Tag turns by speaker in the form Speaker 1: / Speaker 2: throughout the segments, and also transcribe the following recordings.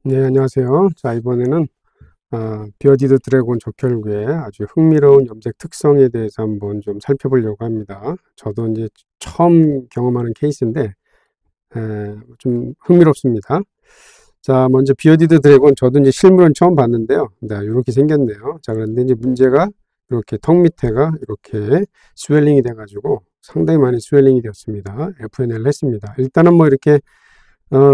Speaker 1: 네, 안녕하세요. 자, 이번에는 비어디드 드래곤 적혈구의 아주 흥미로운 염색 특성에 대해서 한번 좀 살펴보려고 합니다. 저도 이제 처음 경험하는 케이스인데 좀 흥미롭습니다. 자, 먼저 비어디드 드래곤 저도 이제 실물은 처음 봤는데요. 네, 이렇게 생겼네요. 자, 그런데 이제 문제가 이렇게 턱 밑에가 이렇게 스웰링이 돼가지고 상당히 많이 스웰링이 되었습니다. FNL을 했습니다. 일단은 뭐 이렇게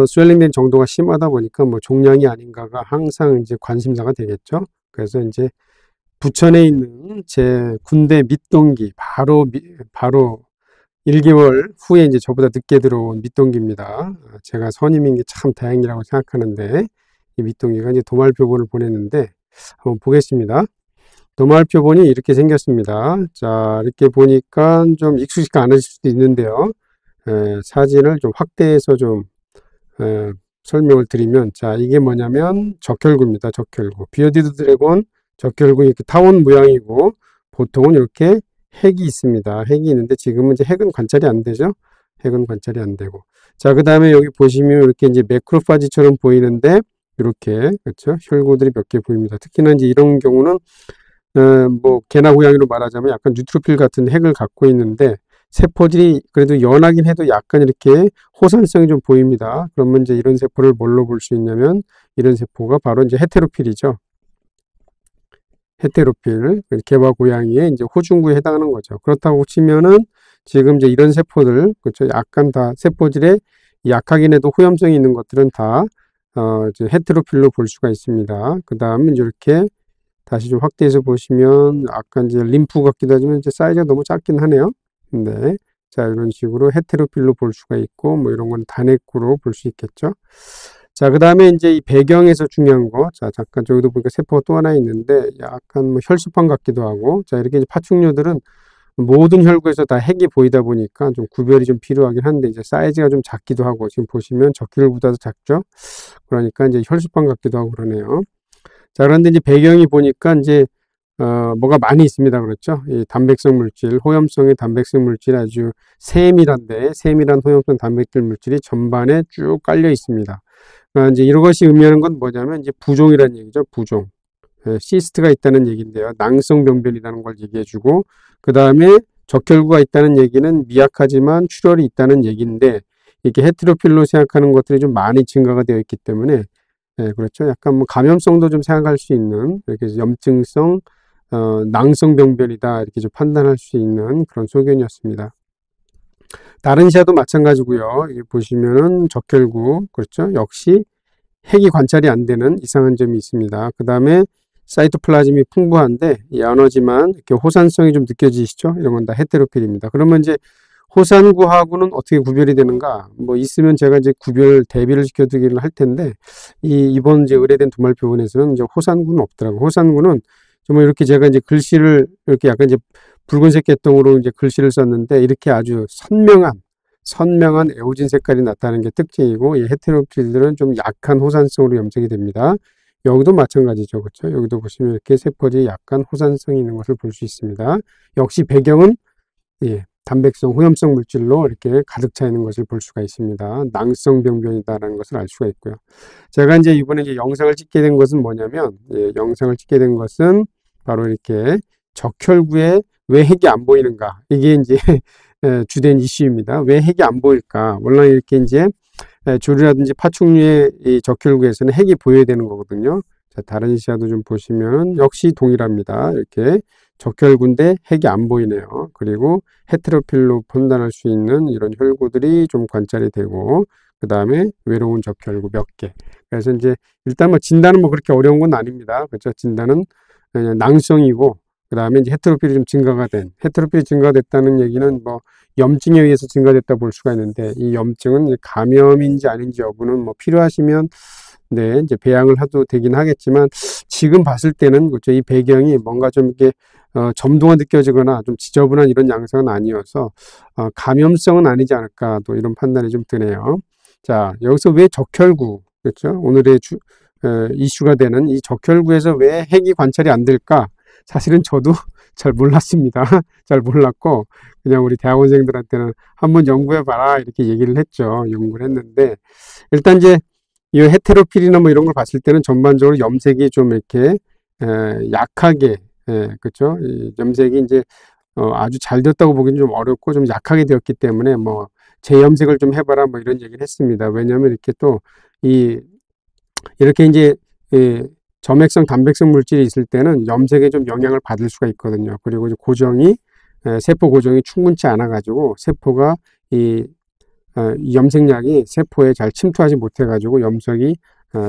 Speaker 1: 스웰링된 정도가 심하다 보니까 뭐 종양이 아닌가가 항상 이제 관심사가 되겠죠. 그래서 이제 부천에 있는 제 군대 밑동기 바로 1개월 후에 이제 저보다 늦게 들어온 밑동기입니다. 제가 선임인 게 참 다행이라고 생각하는데 이 밑동기가 이제 도말표본을 보냈는데 한번 보겠습니다. 도말표본이 이렇게 생겼습니다. 자, 이렇게 보니까 좀 익숙지가 않으실 수도 있는데요. 사진을 좀 확대해서 좀 설명을 드리면, 자, 이게 뭐냐면 적혈구입니다. 적혈구. 비어디드 드래곤 적혈구 이렇게 타원 모양이고, 보통은 이렇게 핵이 있습니다. 핵이 있는데 지금은 이제 핵은 관찰이 안 되죠. 핵은 관찰이 안 되고. 자, 그 다음에 여기 보시면 이렇게 이제 매크로파지처럼 보이는데, 이렇게, 그렇죠. 혈구들이 몇 개 보입니다. 특히나 이제 이런 경우는, 뭐, 개나 고양이로 말하자면 약간 뉴트로필 같은 핵을 갖고 있는데, 세포들이 그래도 연하긴 해도 약간 이렇게 호산성이 좀 보입니다. 그러면 이제 이런 세포를 뭘로 볼 수 있냐면 이런 세포가 바로 이제 헤테로필이죠. 헤테로필, 개와 고양이의 이제 호중구에 해당하는 거죠. 그렇다고 치면은 지금 이제 이런 세포들, 그렇죠. 약간 다 세포질에 약하긴 해도 호염성이 있는 것들은 다 이제 헤테로필로 볼 수가 있습니다. 그 다음에 이렇게 다시 좀 확대해서 보시면 약간 이제 림프 같기도 하지만 이제 사이즈가 너무 작긴 하네요. 네. 자, 이런 식으로 헤테로필로 볼 수가 있고, 뭐 이런 건 단핵구로 볼 수 있겠죠. 자, 그 다음에 이제 이 배경에서 중요한 거. 자, 잠깐 저기도 보니까 세포가 또 하나 있는데, 약간 뭐 혈수판 같기도 하고, 자, 이렇게 이제 파충류들은 모든 혈구에서 다 핵이 보이다 보니까 좀 구별이 좀 필요하긴 한데, 이제 사이즈가 좀 작기도 하고, 지금 보시면 적혈구보다도 작죠. 그러니까 이제 혈수판 같기도 하고 그러네요. 자, 그런데 이제 배경이 보니까 이제 뭐가 많이 있습니다. 그렇죠? 이 단백성 물질, 호염성의 단백성 물질이 아주 세밀한 호염성 단백질 물질이 전반에 쭉 깔려 있습니다. 이제 이것이 의미하는 건 뭐냐면 이제 부종이라는 얘기죠. 부종. 시스트가 있다는 얘기인데요. 낭성 병변이라는 걸 얘기해주고, 그 다음에 적혈구가 있다는 얘기는 미약하지만 출혈이 있다는 얘기인데, 이렇게 헤테로필로 생각하는 것들이 좀 많이 증가가 되어 있기 때문에, 그렇죠. 약간 뭐 감염성도 좀 생각할 수 있는, 이렇게 염증성, 낭성병변이다 이렇게 좀 판단할 수 있는 그런 소견이었습니다. 다른 시야도 마찬가지고요. 여기 보시면은 적혈구, 그렇죠. 역시 핵이 관찰이 안 되는 이상한 점이 있습니다. 그 다음에 사이토플라즘이 풍부한데 연하지만 이렇게 호산성이 좀 느껴지시죠? 이런 건 다 헤테로필입니다. 그러면 이제 호산구하고는 어떻게 구별이 되는가? 뭐 있으면 제가 이제 대비를 시켜두기를 할 텐데 이번 이제 의뢰된 두말표본에서는 이제 호산구는 없더라고. 호산구는 정말 이렇게 제가 이제 글씨를 이렇게 약간 이제 붉은색 계통으로 이제 글씨를 썼는데 이렇게 아주 선명한 에오진 색깔이 나타나는 게 특징이고 이 헤테로필들은 좀 약한 호산성으로 염색이 됩니다. 여기도 마찬가지죠. 그렇죠? 여기도 보시면 이렇게 세포들이 약간 호산성이 있는 것을 볼 수 있습니다. 역시 배경은 단백성, 호염성 물질로 이렇게 가득 차 있는 것을 볼 수가 있습니다. 낭성 병변이다라는 것을 알 수가 있고요. 제가 이제 이번에 이제 영상을 찍게 된 것은 뭐냐면, 영상을 찍게 된 것은 바로 이렇게 적혈구에 왜 핵이 안 보이는가. 이게 이제 주된 이슈입니다. 왜 핵이 안 보일까? 물론 이렇게 이제 조류라든지 파충류의 이 적혈구에서는 핵이 보여야 되는 거거든요. 자, 다른 시야도 좀 보시면 역시 동일합니다. 이렇게 적혈구인데 핵이 안 보이네요. 그리고 헤테로필로 판단할 수 있는 이런 혈구들이 좀 관찰이 되고 그 다음에 외로운 적혈구 몇 개. 그래서 이제 일단 뭐 진단은 뭐 그렇게 어려운 건 아닙니다. 그렇죠? 진단은 그냥 낭성이고 그 다음에 이제 헤테로필이 좀 헤테로필이 증가됐다는 얘기는 뭐 염증에 의해서 증가됐다 볼 수가 있는데 이 염증은 이제 감염인지 아닌지 여부는 뭐 필요하시면 네, 이제 배양을 해도 되긴 하겠지만 지금 봤을 때는 그렇죠. 이 배경이 뭔가 좀 이렇게 점도가 느껴지거나 좀 지저분한 이런 양상은 아니어서 감염성은 아니지 않을까 또 이런 판단이 좀 드네요. 자, 여기서 왜 적혈구 그렇죠? 오늘의 이슈가 되는 이 적혈구에서 왜 핵이 관찰이 안 될까? 사실은 저도 잘 몰랐습니다. 잘 몰랐고 그냥 우리 대학원생들한테는 한번 연구해봐라 이렇게 얘기를 했죠. 연구를 했는데 일단 이제 이 헤테로필이나 뭐 이런 걸 봤을 때는 전반적으로 염색이 좀 이렇게 약하게, 그렇죠? 이 염색이 이제 아주 잘 되었다고 보기는 좀 어렵고 좀 약하게 되었기 때문에 뭐 재염색을 좀 해봐라 뭐 이런 얘기를 했습니다. 왜냐하면 이렇게 또 이렇게 이제 점액성 단백성 물질이 있을 때는 염색에 좀 영향을 받을 수가 있거든요. 그리고 이제 세포 고정이 충분치 않아 가지고 세포가 이 염색약이 세포에 잘 침투하지 못해 가지고 염색이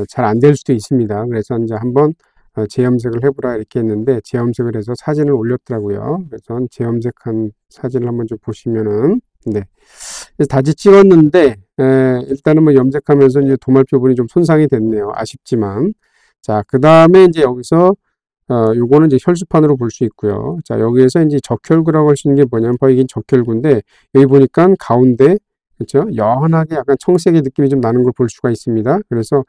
Speaker 1: 잘 안 될 수도 있습니다. 그래서 이제 한번 재염색을 해보라 이렇게 했는데 재염색을 해서 사진을 올렸더라고요. 그래서 재염색한 사진을 한번 좀 보시면은, 네, 다시 찍었는데 일단은 뭐 염색하면서 이제 도말 표본이 좀 손상이 됐네요. 아쉽지만. 자, 그 다음에 이제 여기서 요거는 이제 혈수판으로 볼 수 있고요. 자, 여기에서 이제 적혈구라고 할 수 있는 게 뭐냐면 바로 이게 적혈구인데, 여기 보니까 가운데, 그렇죠? 연하게 약간 청색의 느낌이 좀 나는 걸 볼 수가 있습니다. 그래서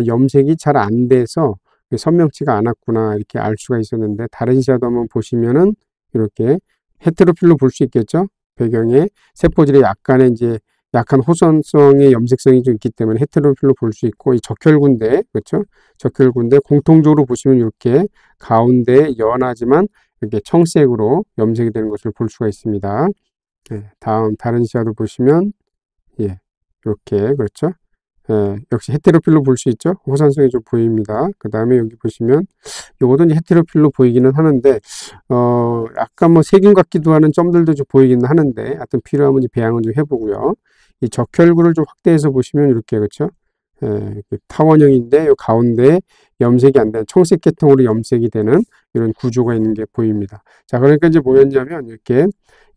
Speaker 1: 염색이 잘 안 돼서 선명치가 않았구나 이렇게 알 수가 있었는데, 다른 샷도 한번 보시면은 이렇게 헤테로필로 볼 수 있겠죠? 배경에 세포질에 약간의 이제 약한 호선성의 염색성이 좀 있기 때문에 헤테로필로 볼 수 있고, 이 적혈구인데, 그렇죠? 적혈구인데 공통적으로 보시면 이렇게 가운데 연하지만 이렇게 청색으로 염색이 되는 것을 볼 수가 있습니다. 네, 다른 시야도 보시면 이렇게, 그렇죠? 역시 헤테로필로 볼 수 있죠? 호산성이 좀 보입니다. 그 다음에 여기 보시면 요것도 이제 헤테로필로 보이기는 하는데 약간 뭐 세균 같기도 하는 점들도 좀 보이기는 하는데, 하여튼 필요하면 배양은 좀 해보고요. 이 적혈구를 좀 확대해서 보시면 이렇게, 그렇죠? 타원형인데 요 가운데 염색이 안 되는 청색 계통으로 염색이 되는 이런 구조가 있는 게 보입니다. 자, 그러니까 이제 뭐였냐면 이렇게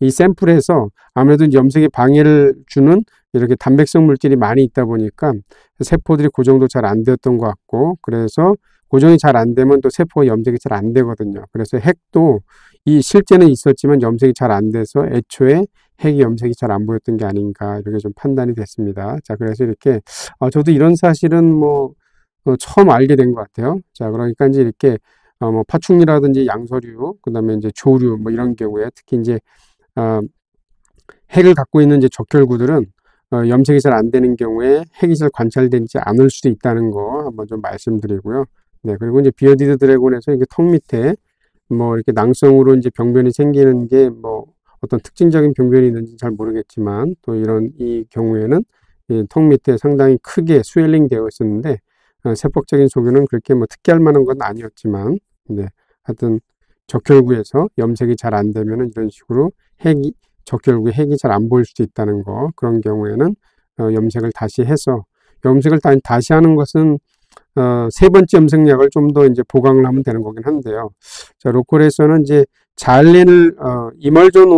Speaker 1: 이 샘플에서 아무래도 염색에 방해를 주는 이렇게 단백성 물질이 많이 있다 보니까 세포들이 고정도 잘 안 되었던 것 같고, 그래서 고정이 잘 안 되면 또 세포가 염색이 잘 안 되거든요. 그래서 핵도 실제는 있었지만 염색이 잘 안 돼서 애초에 핵이 염색이 잘 안 보였던 게 아닌가 이렇게 좀 판단이 됐습니다. 자, 그래서 이렇게 저도 이런 사실은 뭐 처음 알게 된 것 같아요. 자, 그러니까 이제 이렇게 뭐 파충류라든지 양서류, 그다음에 이제 조류 뭐 이런 경우에 특히 이제 핵을 갖고 있는 이제 적혈구들은 염색이 잘 안 되는 경우에 핵이 잘 관찰되지 않을 수도 있다는 거 한번 좀 말씀드리고요. 네, 그리고 이제 비어디드 드래곤에서 이게 턱 밑에 뭐 이렇게 낭성으로 이제 병변이 생기는 게 뭐 어떤 특징적인 병변이 있는지 잘 모르겠지만, 또 이 경우에는 이 턱 밑에 상당히 크게 스웰링 되어 있었는데 세폭적인 소견은 그렇게 뭐 특이할 만한 건 아니었지만, 네, 하여튼 적혈구에서 염색이 잘 안 되면은 이런 식으로 적혈구에 핵이 잘 안 보일 수도 있다는 거, 그런 경우에는 염색을 다시 해서, 염색을 다시 하는 것은 세 번째 염색약을 좀 더 이제 보강을 하면 되는 거긴 한데요. 자, 로컬에서는 이제 자일린을 이멀전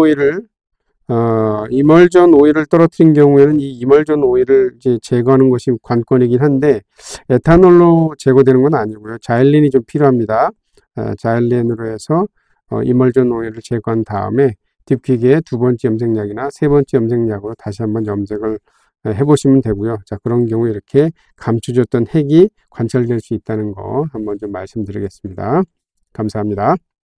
Speaker 1: 오일을 떨어뜨린 경우에는 이 이멀전 오일을 이제 제거하는 것이 관건이긴 한데, 에탄올로 제거되는 건 아니고요. 자일린이 좀 필요합니다. 자일린으로 해서 이멀전 오일을 제거한 다음에 딥퀵의 두 번째 염색약이나 세 번째 염색약으로 다시 한번 염색을 해보시면 되고요. 자, 그런 경우에 이렇게 감춰졌던 핵이 관찰될 수 있다는 거 한번 좀 말씀드리겠습니다. 감사합니다.